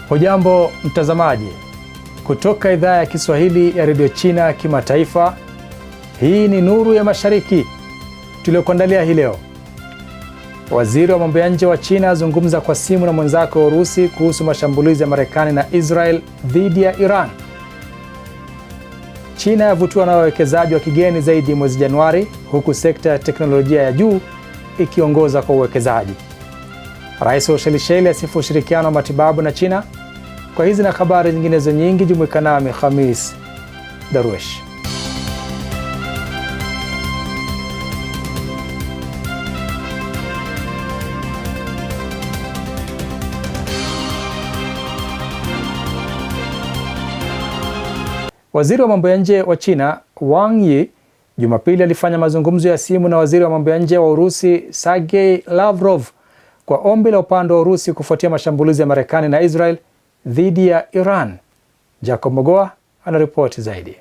Hujambo mtazamaji, kutoka idhaa ya Kiswahili ya Radio China Kimataifa. Hii ni Nuru ya Mashariki tuliokuandalia hii leo. Waziri wa mambo ya nje wa China azungumza kwa simu na mwenzake wa Urusi kuhusu mashambulizi ya Marekani na Israel dhidi ya Iran. China yavutiwa na wawekezaji wa kigeni zaidi mwezi Januari, huku sekta ya teknolojia ya juu ikiongoza kwa uwekezaji. Rais wa Ushelisheli asifu ushirikiano wa matibabu na China. Kwa hizi na habari nyinginezo nyingi, jumuika nami Khamis Darwesh. Waziri wa mambo ya nje wa China Wang Yi Jumapili alifanya mazungumzo ya simu na waziri wa mambo ya nje wa Urusi Sergei Lavrov kwa ombi la upande wa Urusi kufuatia mashambulizi ya Marekani na Israel dhidi ya Iran. Jacob Mogoa anaripoti zaidi.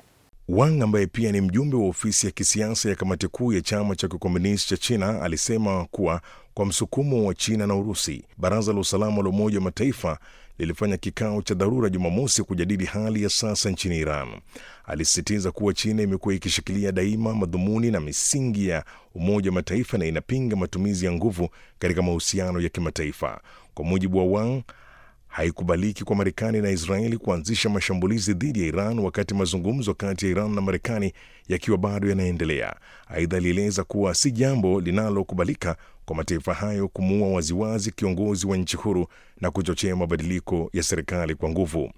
Wang, ambaye pia ni mjumbe wa ofisi ya kisiasa ya kamati kuu ya chama cha kikomunisti cha China, alisema kuwa kwa msukumo wa China na Urusi, Baraza la Usalama la Umoja wa Mataifa lilifanya kikao cha dharura Jumamosi kujadili hali ya sasa nchini Iran. Alisisitiza kuwa China imekuwa ikishikilia daima madhumuni na misingi ya Umoja wa Mataifa na inapinga matumizi ya nguvu katika mahusiano ya kimataifa. Kwa mujibu wa Wang, haikubaliki kwa Marekani na Israeli kuanzisha mashambulizi dhidi ya Iran wakati mazungumzo kati ya Iran na Marekani yakiwa bado yanaendelea. Aidha, alieleza kuwa si jambo linalokubalika kwa mataifa hayo kumuua waziwazi kiongozi wa nchi huru na kuchochea mabadiliko ya serikali kwa nguvu.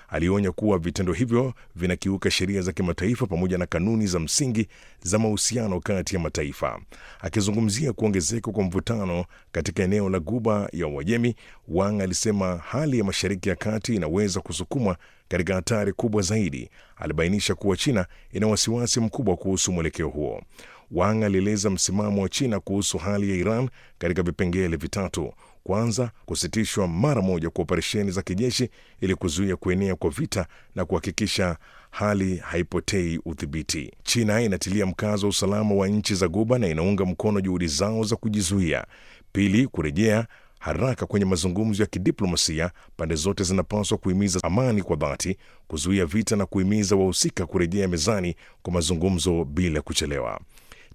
Alionya kuwa vitendo hivyo vinakiuka sheria za kimataifa pamoja na kanuni za msingi za mahusiano kati ya mataifa. Akizungumzia kuongezeka kwa mvutano katika eneo la Ghuba ya Uajemi, Wang alisema hali ya Mashariki ya Kati inaweza kusukumwa katika hatari kubwa zaidi. Alibainisha kuwa China ina wasiwasi mkubwa kuhusu mwelekeo huo. Wang alieleza msimamo wa China kuhusu hali ya Iran katika vipengele vitatu. Kwanza, kusitishwa mara moja kwa operesheni za kijeshi ili kuzuia kuenea kwa vita na kuhakikisha hali haipotei udhibiti. China inatilia mkazo wa usalama wa nchi za Ghuba na inaunga mkono juhudi zao za kujizuia. Pili, kurejea haraka kwenye mazungumzo ya kidiplomasia. Pande zote zinapaswa kuhimiza amani kwa dhati, kuzuia vita na kuhimiza wahusika kurejea mezani kwa mazungumzo bila kuchelewa.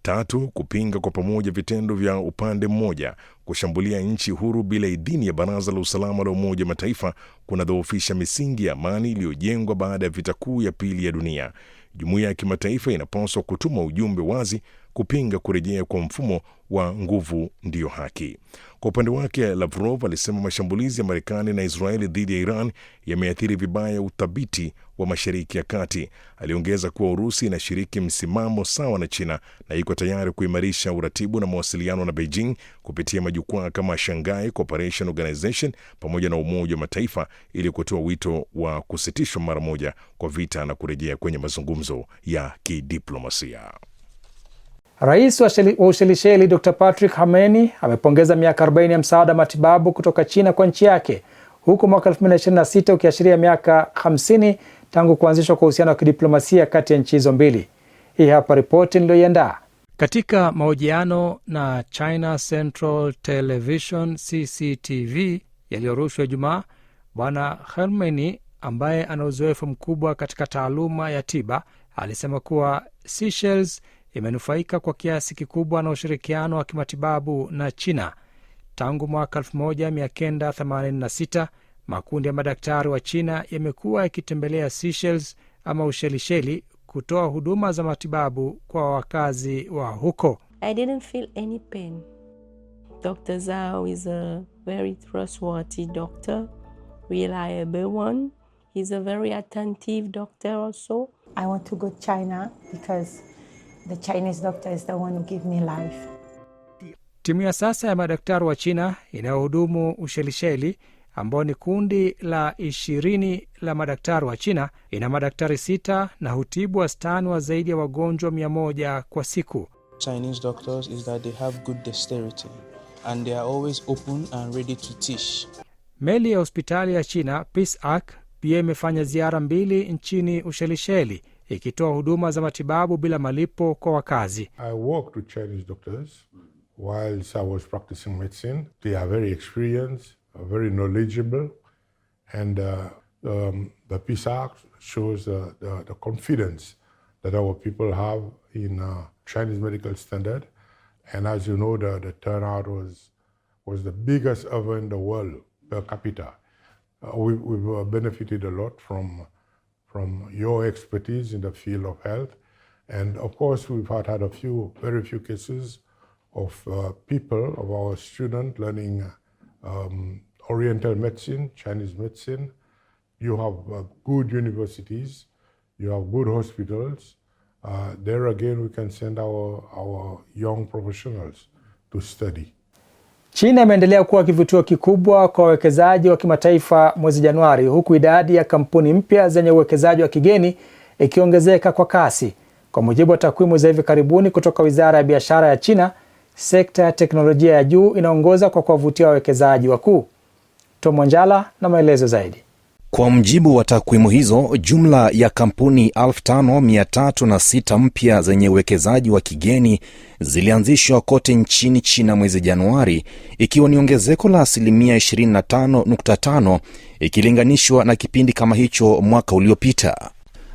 Tatu, kupinga kwa pamoja vitendo vya upande mmoja. Kushambulia nchi huru bila idhini ya Baraza la Usalama la Umoja wa Mataifa kunadhoofisha misingi ya amani iliyojengwa baada ya vita kuu ya pili ya dunia. Jumuiya ya kimataifa inapaswa kutuma ujumbe wazi kupinga kurejea kwa mfumo wa nguvu ndiyo haki. Kwa upande wake, Lavrov alisema mashambulizi ya Marekani na Israeli dhidi ya Iran yameathiri vibaya uthabiti wa Mashariki ya Kati. Aliongeza kuwa Urusi inashiriki msimamo sawa na China na iko tayari kuimarisha uratibu na mawasiliano na Beijing kupitia majukwaa kama Shanghai Cooperation Organization pamoja na Umoja wa Mataifa ili kutoa wito wa kusitishwa mara moja kwa vita na kurejea kwenye mazungumzo ya kidiplomasia. Rais wa Ushelisheli Dr. Patrick Khamenei amepongeza miaka 40 ya msaada matibabu kutoka China kwa nchi yake, huku mwaka 2026 ukiashiria miaka 50 tangu kuanzishwa kwa uhusiano wa kidiplomasia kati ya nchi hizo mbili. Hii hapa ripoti niliyoiandaa. Katika mahojiano na China Central Television CCTV yaliyorushwa Ijumaa, Bwana Khamenei, ambaye ana uzoefu mkubwa katika taaluma ya tiba, alisema kuwa Seychelles imenufaika kwa kiasi kikubwa na ushirikiano wa kimatibabu na China. Tangu mwaka 1986, makundi ya madaktari wa China yamekuwa yakitembelea Seychelles ama Ushelisheli kutoa huduma za matibabu kwa wakazi wa huko. I didn't feel any pain. Dr. Zhao is a very trustworthy doctor, reliable one. He's a very attentive doctor also. I want to go to China because the Chinese doctor is the one who give me life. Timu ya sasa ya madaktari wa China inayohudumu Ushelisheli, ambao ni kundi la 20 la madaktari wa China, ina madaktari 6 na hutibu wastani wa zaidi ya wagonjwa 100 kwa siku. Chinese doctors is that they have good dexterity and they are always open and ready to teach. Meli ya hospitali ya China Peace Ark pia imefanya ziara 2 nchini Ushelisheli, ikitoa huduma za matibabu bila malipo kwa wakazi. I worked with Chinese doctors whilst I was practicing medicine. They are very experienced, very knowledgeable, And the Peace Act shows the confidence that our people have in Chinese medical standard. And as you know, the turnout was the biggest ever in the world per capita. We've benefited a lot from your expertise in the field of health. And of course, we've had very few cases of people, of our students learning Oriental medicine, Chinese medicine. You have good universities, you have good hospitals. There again, we can send our young professionals to study. China imeendelea kuwa kivutio kikubwa kwa wawekezaji wa kimataifa mwezi Januari, huku idadi ya kampuni mpya zenye uwekezaji wa kigeni ikiongezeka kwa kasi. Kwa mujibu wa takwimu za hivi karibuni kutoka Wizara ya Biashara ya China, sekta ya teknolojia ya juu inaongoza kwa kuwavutia wawekezaji wakuu. Tom Wanjala na maelezo zaidi. Kwa mjibu wa takwimu hizo, jumla ya kampuni 5306 mpya zenye uwekezaji wa kigeni zilianzishwa kote nchini China mwezi Januari, ikiwa ni ongezeko la 25.5 ikilinganishwa na kipindi kama hicho mwaka uliopita.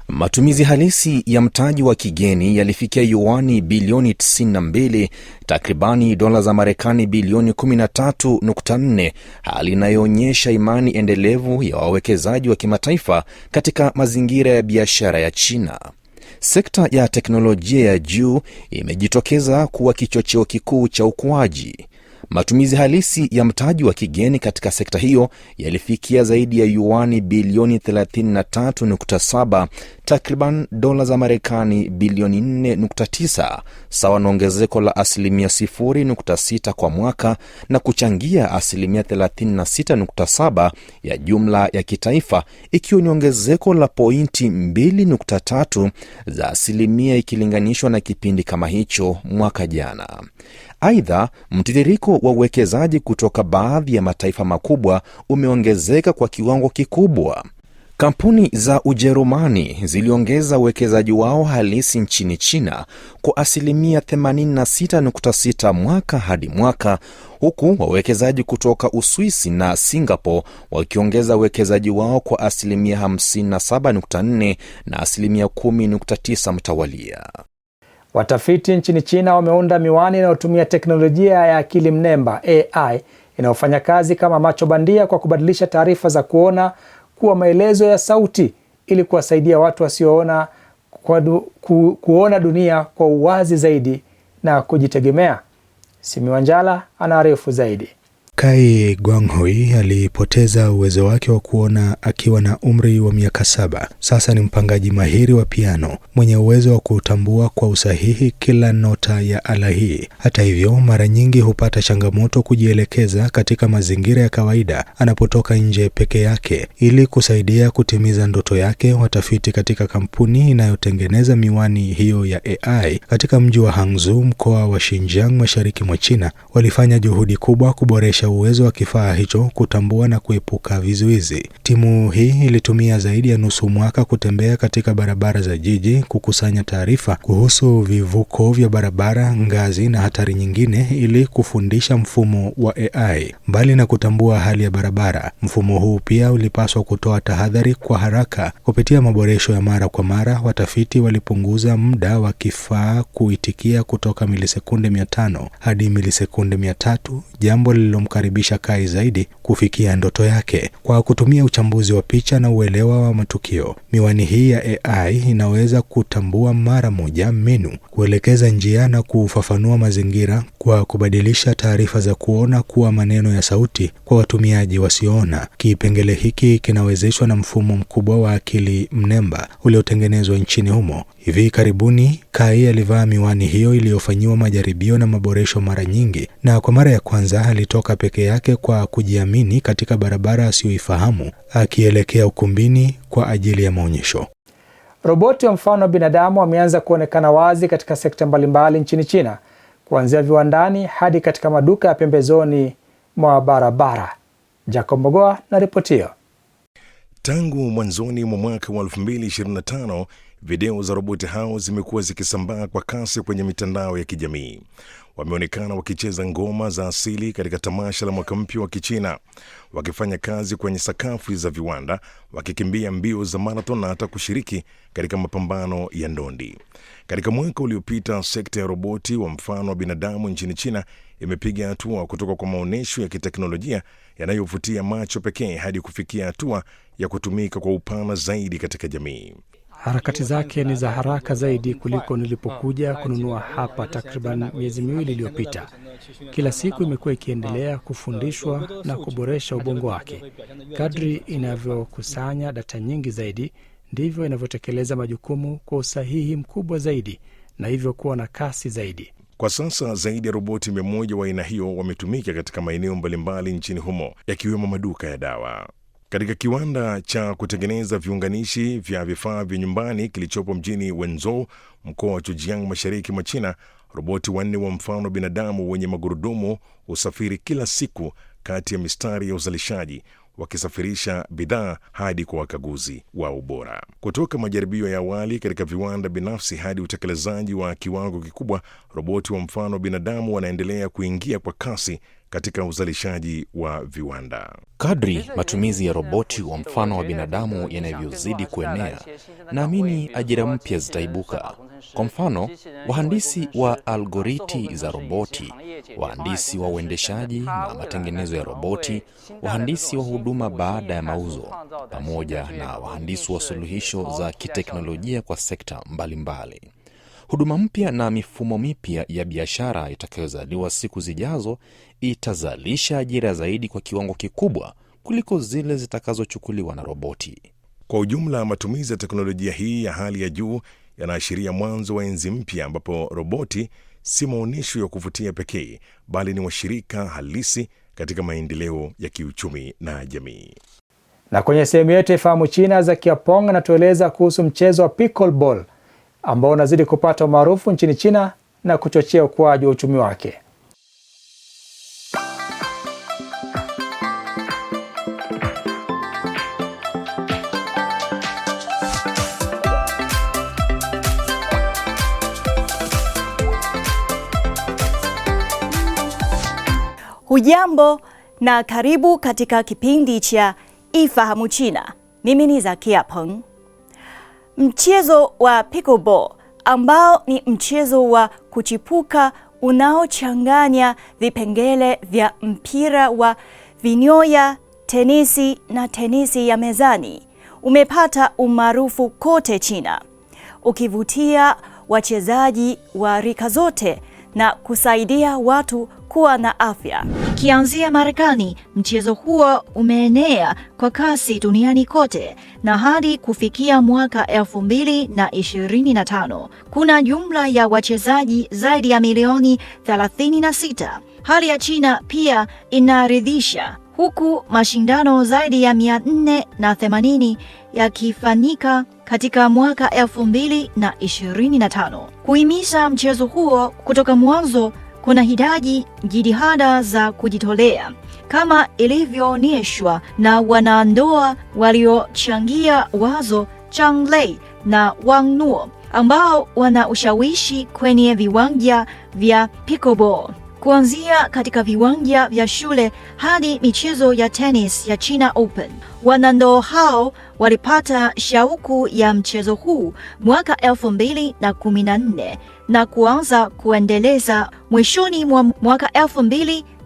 Matumizi halisi ya mtaji wa kigeni yalifikia yuani bilioni 92, takribani dola za Marekani bilioni 13.4, hali inayoonyesha imani endelevu ya wawekezaji wa kimataifa katika mazingira ya biashara ya China. Sekta ya teknolojia ya juu imejitokeza kuwa kichocheo kikuu cha ukuaji. Matumizi halisi ya mtaji wa kigeni katika sekta hiyo yalifikia zaidi ya yuani bilioni 33.7, takriban dola za Marekani bilioni 4.9, sawa na ongezeko la 0.6% kwa mwaka na kuchangia 36.7% ya jumla ya kitaifa, ikiwa ni ongezeko la pointi 2.3 za asilimia ikilinganishwa na kipindi kama hicho mwaka jana. Aidha, mtiririko wa uwekezaji kutoka baadhi ya mataifa makubwa umeongezeka kwa kiwango kikubwa. Kampuni za Ujerumani ziliongeza uwekezaji wao halisi nchini China kwa 86.6 mwaka hadi mwaka, huku wawekezaji kutoka Uswisi na Singapore wakiongeza uwekezaji wao kwa 57.4 na 10.9 mtawalia. Watafiti nchini China wameunda miwani inayotumia teknolojia ya akili mnemba AI inayofanya kazi kama macho bandia kwa kubadilisha taarifa za kuona kuwa maelezo ya sauti ili kuwasaidia watu wasioona kuona dunia kwa uwazi zaidi na kujitegemea. Simi Wanjala anaarifu zaidi. Kai Guanghui alipoteza uwezo wake wa kuona akiwa na umri wa miaka 7. Sasa ni mpangaji mahiri wa piano mwenye uwezo wa kutambua kwa usahihi kila nota ya ala hii. Hata hivyo, mara nyingi hupata changamoto kujielekeza katika mazingira ya kawaida anapotoka nje peke yake. Ili kusaidia kutimiza ndoto yake, watafiti katika kampuni inayotengeneza miwani hiyo ya AI katika mji wa Hangzhou, mkoa wa Xinjiang, mashariki mwa China, walifanya juhudi kubwa kuboresha uwezo wa kifaa hicho kutambua na kuepuka vizuizi. Timu hii ilitumia zaidi ya nusu mwaka kutembea katika barabara za jiji, kukusanya taarifa kuhusu vivuko vya barabara, ngazi na hatari nyingine ili kufundisha mfumo wa AI. Mbali na kutambua hali ya barabara, mfumo huu pia ulipaswa kutoa tahadhari kwa haraka. Kupitia maboresho ya mara kwa mara, watafiti walipunguza muda wa kifaa kuitikia kutoka milisekunde 500 hadi milisekunde 300, jambo lililomkaribisha Kai zaidi kufikia ndoto yake. Kwa kutumia uchambuzi wa picha na uelewa wa matukio, miwani hii ya AI inaweza kutambua mara moja menu, kuelekeza njia na kufafanua mazingira kwa kubadilisha taarifa za kuona kuwa maneno ya sauti kwa watumiaji wasioona. Kipengele hiki kinawezeshwa na mfumo mkubwa wa akili mnemba uliotengenezwa nchini humo. Hivi karibuni, Kai alivaa miwani hiyo iliyofanyiwa majaribio na maboresho mara nyingi, na kwa mara ya kwanza alitoka peke yake kwa kujiamini katika barabara asiyoifahamu, akielekea ukumbini kwa ajili ya maonyesho. Roboti wa mfano wa binadamu wameanza kuonekana wazi katika sekta mbalimbali nchini China, kuanzia viwandani hadi katika maduka ya pembezoni mwa barabara. Jacob Mogoa na ripoti hiyo. Tangu mwanzoni mwa mwaka wa 2025, Video za roboti hao zimekuwa zikisambaa kwa kasi kwenye mitandao ya kijamii. Wameonekana wakicheza ngoma za asili katika tamasha la mwaka mpya wa Kichina, wakifanya kazi kwenye sakafu za viwanda, wakikimbia mbio za marathon na hata kushiriki katika mapambano ya ndondi. Katika mwaka uliopita, sekta ya roboti wa mfano wa binadamu nchini China imepiga hatua kutoka kwa maonyesho ya kiteknolojia yanayovutia macho pekee hadi kufikia hatua ya kutumika kwa upana zaidi katika jamii. Harakati zake ni za haraka zaidi kuliko nilipokuja kununua hapa takriban miezi miwili iliyopita. Kila siku imekuwa ikiendelea kufundishwa na kuboresha ubongo wake. Kadri inavyokusanya data nyingi zaidi, ndivyo inavyotekeleza majukumu kwa usahihi mkubwa zaidi na hivyo kuwa na kasi zaidi. Kwa sasa zaidi ya roboti 100 wa aina hiyo wametumika katika maeneo mbalimbali nchini humo, yakiwemo maduka ya dawa. Katika kiwanda cha kutengeneza viunganishi vya vifaa vya nyumbani kilichopo mjini Wenzhou, mkoa wa Zhejiang, mashariki mwa China, roboti 4 wa mfano wa binadamu wenye magurudumu usafiri kila siku kati ya mistari ya uzalishaji, wakisafirisha bidhaa hadi kwa wakaguzi wa ubora. Kutoka majaribio ya awali katika viwanda binafsi hadi utekelezaji wa kiwango kikubwa, roboti wa mfano wa binadamu wanaendelea kuingia kwa kasi katika uzalishaji wa viwanda. Kadri matumizi ya roboti wa mfano wa binadamu yanavyozidi kuenea, naamini ajira mpya zitaibuka. Kwa mfano, wahandisi wa algoriti za roboti, wahandisi wa uendeshaji na matengenezo ya roboti, wahandisi wa huduma baada ya mauzo, pamoja na wahandisi wa suluhisho za kiteknolojia kwa sekta mbalimbali. Huduma mpya na mifumo mipya ya biashara itakayozaliwa siku zijazo itazalisha ajira zaidi kwa kiwango kikubwa kuliko zile zitakazochukuliwa na roboti. Kwa ujumla, matumizi ya teknolojia hii ya hali ya juu yanaashiria mwanzo wa enzi mpya ambapo roboti si maonyesho ya kuvutia pekee, bali ni washirika halisi katika maendeleo ya kiuchumi na jamii. Na kwenye sehemu yetu ya Fahamu China, Zakia Pong anatueleza kuhusu mchezo wa pickleball ambao unazidi kupata umaarufu nchini China na kuchochea ukuaji wa uchumi wake. Hujambo na karibu katika kipindi cha Ifahamu China. Mimi ni Zakia Peng. Mchezo wa pickleball ambao ni mchezo wa kuchipuka unaochanganya vipengele vya mpira wa vinyoya, tenisi na tenisi ya mezani umepata umaarufu kote China, ukivutia wachezaji wa rika zote na kusaidia watu kuwa na afya. Kianzia Marekani, mchezo huo umeenea kwa kasi duniani kote na hadi kufikia mwaka 2025 kuna jumla ya wachezaji zaidi ya milioni 36. Hali ya China pia inaridhisha, huku mashindano zaidi ya 480 yakifanyika katika mwaka 2025. Kuhimiza mchezo huo kutoka mwanzo kuna hitaji jitihada za kujitolea, kama ilivyoonyeshwa na wanandoa waliochangia wazo Zhang Lei na Wang Nuo, ambao wana ushawishi kwenye viwanja vya pickleball, kuanzia katika viwanja vya shule hadi michezo ya tennis ya China Open. Wanandoa hao walipata shauku ya mchezo huu mwaka 2014 na kuanza kuendeleza mwishoni mwa mwaka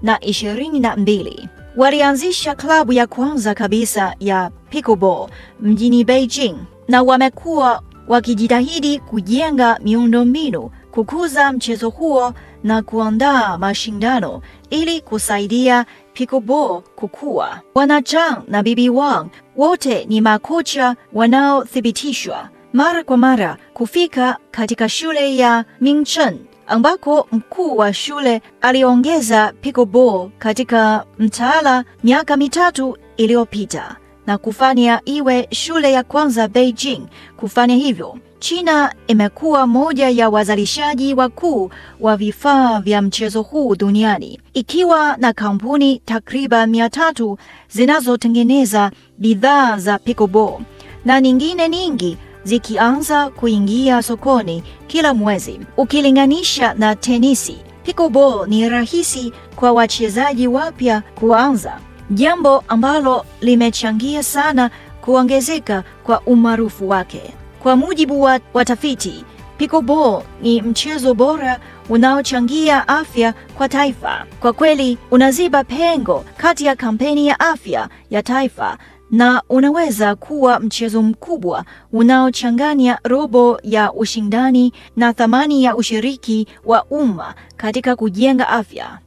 2022. Walianzisha klabu ya kwanza kabisa ya pickleball mjini Beijing na wamekuwa wakijitahidi kujenga miundombinu, kukuza mchezo huo na kuandaa mashindano ili kusaidia pickleball kukua. Bwana Zhang na Bibi Wang wote ni makocha wanaothibitishwa mara kwa mara kufika katika shule ya Mingchen, ambako mkuu wa shule aliongeza pickleball katika mtaala miaka 3 iliyopita na kufanya iwe shule ya kwanza Beijing kufanya hivyo. China imekuwa moja ya wazalishaji wakuu wa vifaa vya mchezo huu duniani, ikiwa na kampuni takriban 300 zinazotengeneza bidhaa za pickleball na nyingine nyingi zikianza kuingia sokoni kila mwezi. Ukilinganisha na tenisi, pickleball ni rahisi kwa wachezaji wapya kuanza, jambo ambalo limechangia sana kuongezeka kwa umaarufu wake. Kwa mujibu wa watafiti, pickleball ni mchezo bora unaochangia afya kwa taifa. Kwa kweli, unaziba pengo kati ya kampeni ya afya ya taifa na unaweza kuwa mchezo mkubwa unaochanganya robo ya ushindani na thamani ya ushiriki wa umma katika kujenga afya.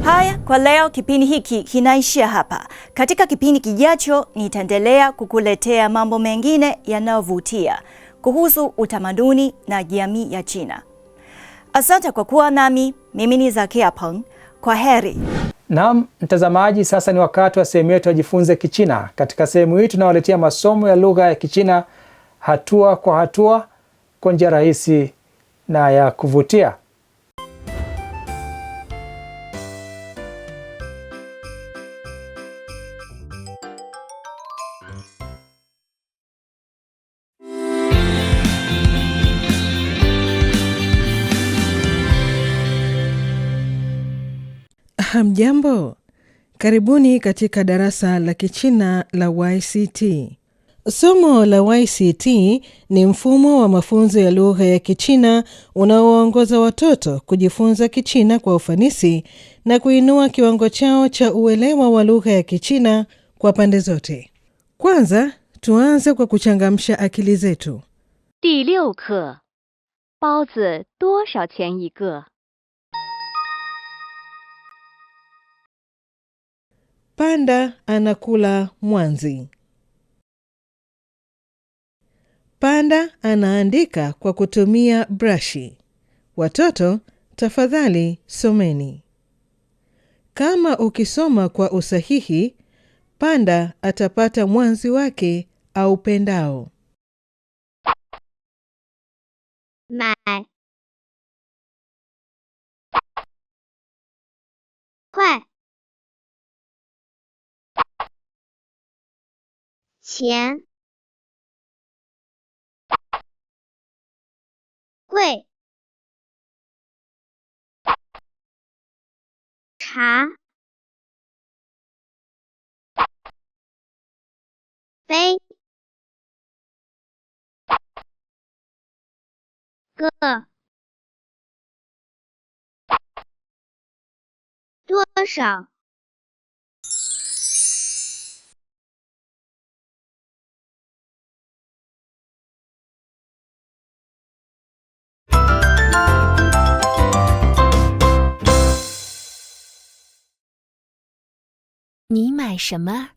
Haya, kwa leo kipindi hiki kinaishia hapa. Katika kipindi kijacho nitaendelea kukuletea mambo mengine yanayovutia kuhusu utamaduni na jamii ya China. Asante kwa kuwa nami. Mimi ni Zakia Peng. Kwa heri. Naam, mtazamaji, sasa ni wakati wa sehemu yetu ya Jifunze Kichina. Katika sehemu hii tunawaletea masomo ya lugha ya Kichina hatua kwa hatua kwa njia rahisi na ya kuvutia. Hamjambo, karibuni katika darasa la Kichina la YCT. Somo la YCT ni mfumo wa mafunzo ya lugha ya Kichina unaowaongoza watoto kujifunza Kichina kwa ufanisi na kuinua kiwango chao cha uelewa wa lugha ya Kichina kwa pande zote. Kwanza, tuanze kwa kuchangamsha akili zetu. 第6课，包子多少钱一个？ Panda anakula mwanzi. Panda anaandika kwa kutumia brashi. Watoto, tafadhali someni. Kama ukisoma kwa usahihi, Panda atapata mwanzi wake au pendao. 买，快，钱，贵，茶，杯，个，多少？ 你买什么？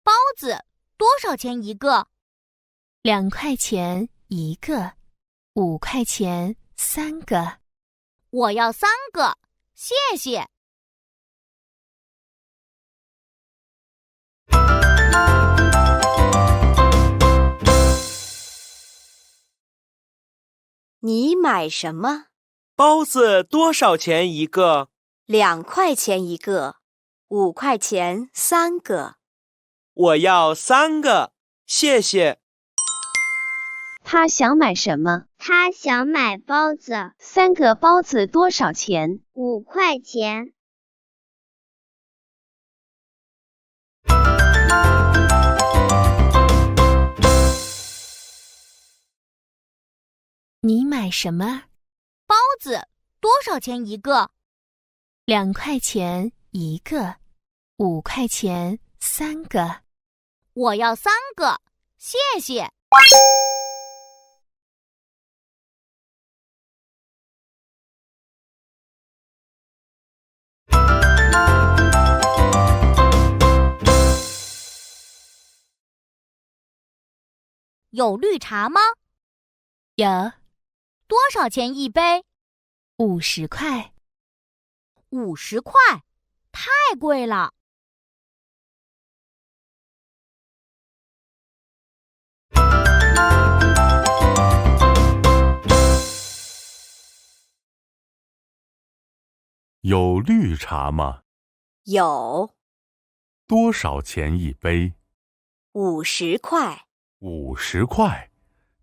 包子多少钱一个？2块钱一个，5块钱3个。我要3个，谢谢。你买什么？包子多少钱一个？2块钱一个，5块钱3个。我要3个，谢谢。他想买什么？他想买包子。3个包子多少钱？5块钱。你买什么？包子多少钱一个？2块钱一个，5块钱3个。我要3个，谢谢。有绿茶吗？有。多少钱一杯？50块。50块，太贵了。有绿茶吗？有。多少钱一杯？ 50块。50块，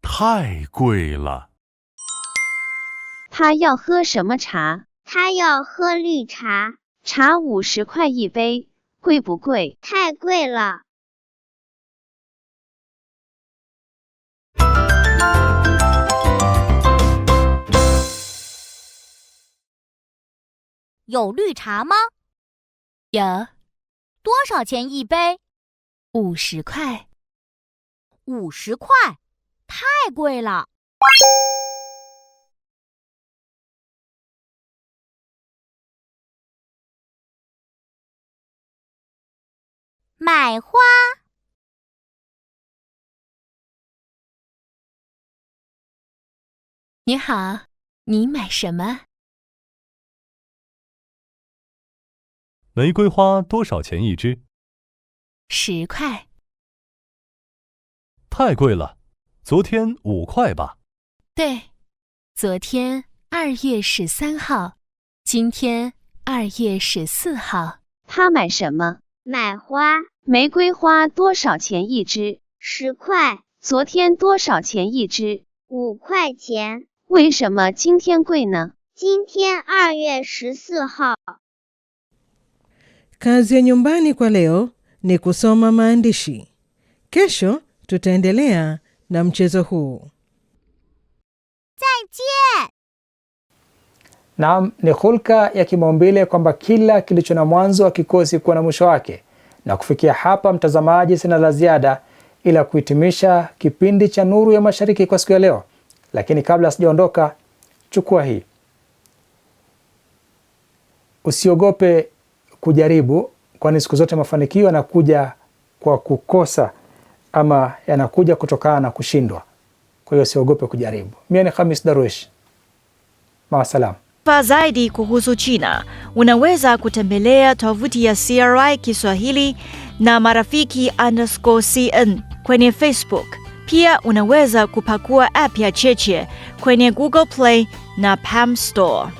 太贵了。他要喝什么茶？他要喝绿茶。茶50块一杯，贵不贵？太贵了。有绿茶吗？有。多少钱一杯？50块。50块，太贵了。买花。你好，你买什么？玫瑰花多少钱一支？10块。太贵了，昨天5块吧？对，昨天2月13号，今天2月14号。他买什么？买花。玫瑰花多少钱一支？10块。昨天多少钱一支？5块钱。为什么今天贵呢？今天2月14号。Kazi ya nyumbani kwa leo ni kusoma maandishi. Kesho tutaendelea na mchezo huu. 再见. Naam, ni hulka ya kimaumbile kwamba kila kilicho na mwanzo hakikosi kuwa na mwisho wake. Na kufikia hapa, mtazamaji, sina la ziada ila kuhitimisha kipindi cha Nuru ya Mashariki kwa siku ya leo. Lakini kabla sijaondoka, chukua hii. Usiogope kujaribu, kwani siku zote mafanikio yanakuja kwa kukosa ama yanakuja kutokana na kushindwa. Kwa hiyo usiogope kujaribu. Mimi ni Khamis Darwish. Maasalam. Kwa zaidi kuhusu China, unaweza kutembelea tovuti ya CRI Kiswahili na marafiki_CN kwenye Facebook. Pia unaweza kupakua app ya Cheche kwenye Google Play na Palm Store.